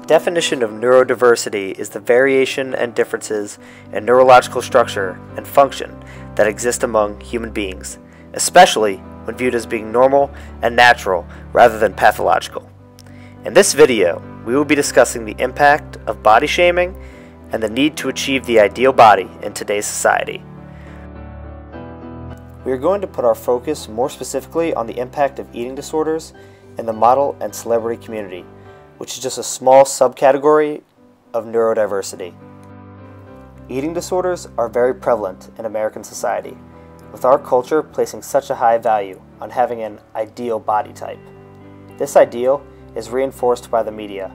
Definition of neurodiversity is the variation and differences in neurological structure and function that exist among human beings, especially when viewed as being normal and natural rather than pathological. In this video, we will be discussing the impact of body shaming and the need to achieve the ideal body in today's society. We are going to put our focus more specifically on the impact of eating disorders in the model and celebrity community, which is just a small subcategory of neurodiversity. Eating disorders are very prevalent in American society, with our culture placing such a high value on having an ideal body type. This ideal is reinforced by the media,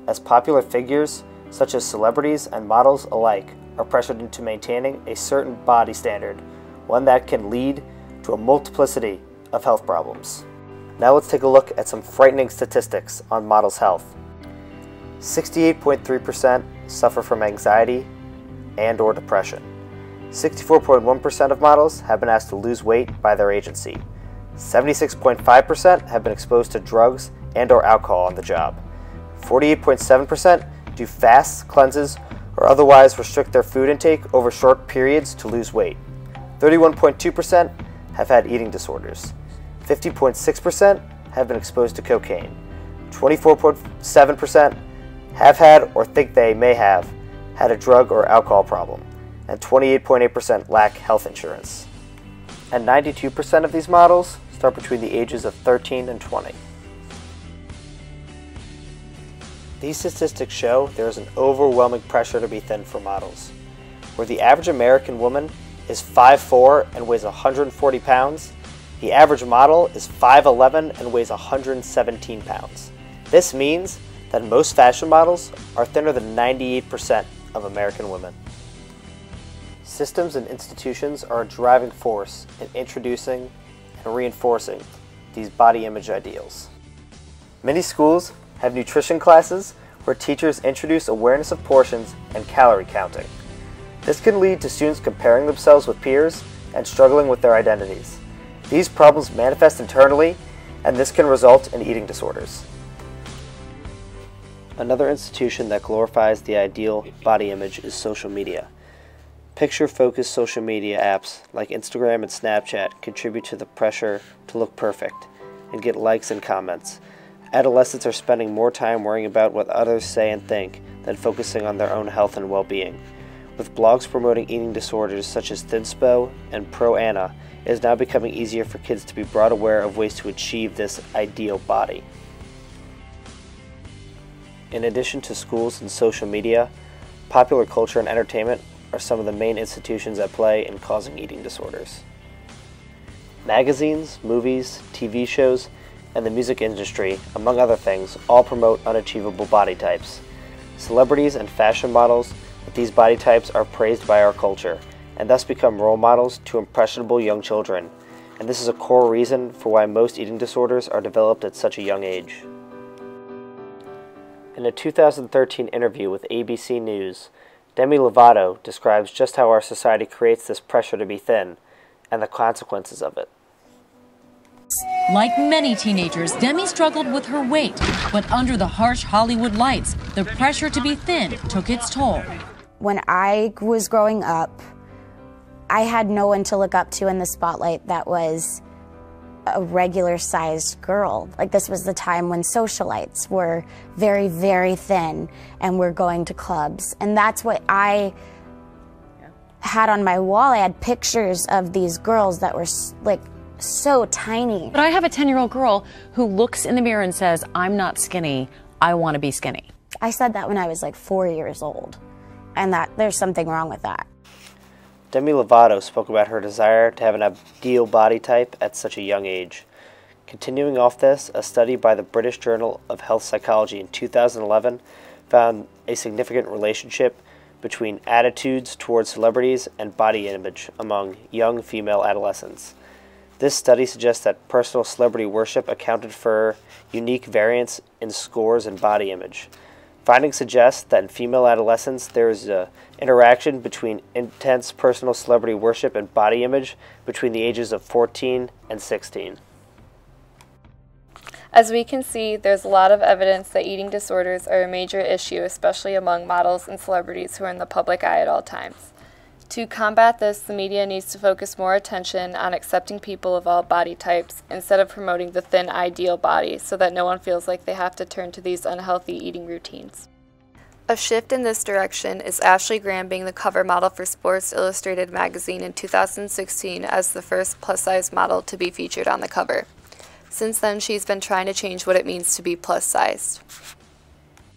as popular figures such as celebrities and models alike are pressured into maintaining a certain body standard, one that can lead to a multiplicity of health problems. Now let's take a look at some frightening statistics on models' health. 68.3% suffer from anxiety and/or depression. 64.1% of models have been asked to lose weight by their agency. 76.5% have been exposed to drugs and/or alcohol on the job. 48.7% do fasts, cleanses, or otherwise restrict their food intake over short periods to lose weight. 31.2% have had eating disorders. 50.6% have been exposed to cocaine. 24.7% have had or think they may have had a drug or alcohol problem. And 28.8% lack health insurance. And 92% of these models start between the ages of 13 and 20. These statistics show there is an overwhelming pressure to be thin for models. Where the average American woman is 5'4" and weighs 140 pounds, the average model is 5'11" and weighs 117 pounds. This means that most fashion models are thinner than 98% of American women. Systems and institutions are a driving force in introducing and reinforcing these body image ideals. Many schools have nutrition classes where teachers introduce awareness of portions and calorie counting. This can lead to students comparing themselves with peers and struggling with their identities. These problems manifest internally, and this can result in eating disorders. Another institution that glorifies the ideal body image is social media. Picture-focused social media apps like Instagram and Snapchat contribute to the pressure to look perfect and get likes and comments. Adolescents are spending more time worrying about what others say and think than focusing on their own health and well-being. With blogs promoting eating disorders such as Thinspo and Pro-Ana, it is now becoming easier for kids to be brought aware of ways to achieve this ideal body. In addition to schools and social media, popular culture and entertainment are some of the main institutions at play in causing eating disorders. Magazines, movies, TV shows, and the music industry, among other things, all promote unachievable body types. Celebrities and fashion models with these body types are praised by our culture, and thus become role models to impressionable young children, and this is a core reason for why most eating disorders are developed at such a young age. In a 2013 interview with ABC News, Demi Lovato describes just how our society creates this pressure to be thin, and the consequences of it. Like many teenagers, Demi struggled with her weight, but under the harsh Hollywood lights, the pressure to be thin took its toll. When I was growing up, I had no one to look up to in the spotlight that was a regular-sized girl. Like, this was the time when socialites were very, very thin and were going to clubs. And that's what I had on my wall. I had pictures of these girls that were like so tiny. But I have a 10-year-old girl who looks in the mirror and says, "I'm not skinny, I want to be skinny." I said that when I was like 4 years old, and that there's something wrong with that. Demi Lovato spoke about her desire to have an ideal body type at such a young age. Continuing off this, a study by the British Journal of Health Psychology in 2011 found a significant relationship between attitudes towards celebrities and body image among young female adolescents. This study suggests that personal celebrity worship accounted for unique variance in scores and body image. Findings suggest that in female adolescents there is an interaction between intense personal celebrity worship and body image between the ages of 14 and 16. As we can see, there's a lot of evidence that eating disorders are a major issue, especially among models and celebrities who are in the public eye at all times. To combat this, the media needs to focus more attention on accepting people of all body types instead of promoting the thin ideal body so that no one feels like they have to turn to these unhealthy eating routines. A shift in this direction is Ashley Graham being the cover model for Sports Illustrated magazine in 2016 as the first plus-size model to be featured on the cover. Since then, she's been trying to change what it means to be plus-sized.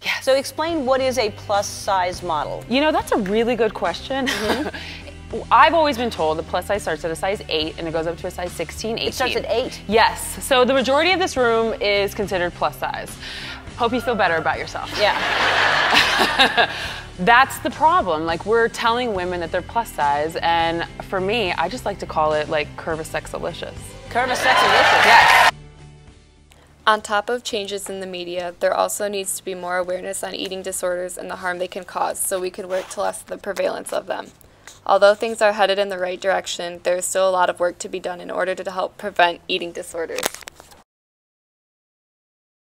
Yeah. So explain, what is a plus-size model? You know, that's a really good question. I've always been told the plus size starts at a size 8 and it goes up to a size 16, 18. It starts at 8? Yes. So the majority of this room is considered plus size. Hope you feel better about yourself. Yeah. That's the problem. Like, we're telling women that they're plus size, and for me, I just like to call it like curvasexalicious. Curvasexalicious? Yes. On top of changes in the media, there also needs to be more awareness on eating disorders and the harm they can cause so we can work to lessen the prevalence of them. Although things are headed in the right direction, there is still a lot of work to be done in order to help prevent eating disorders.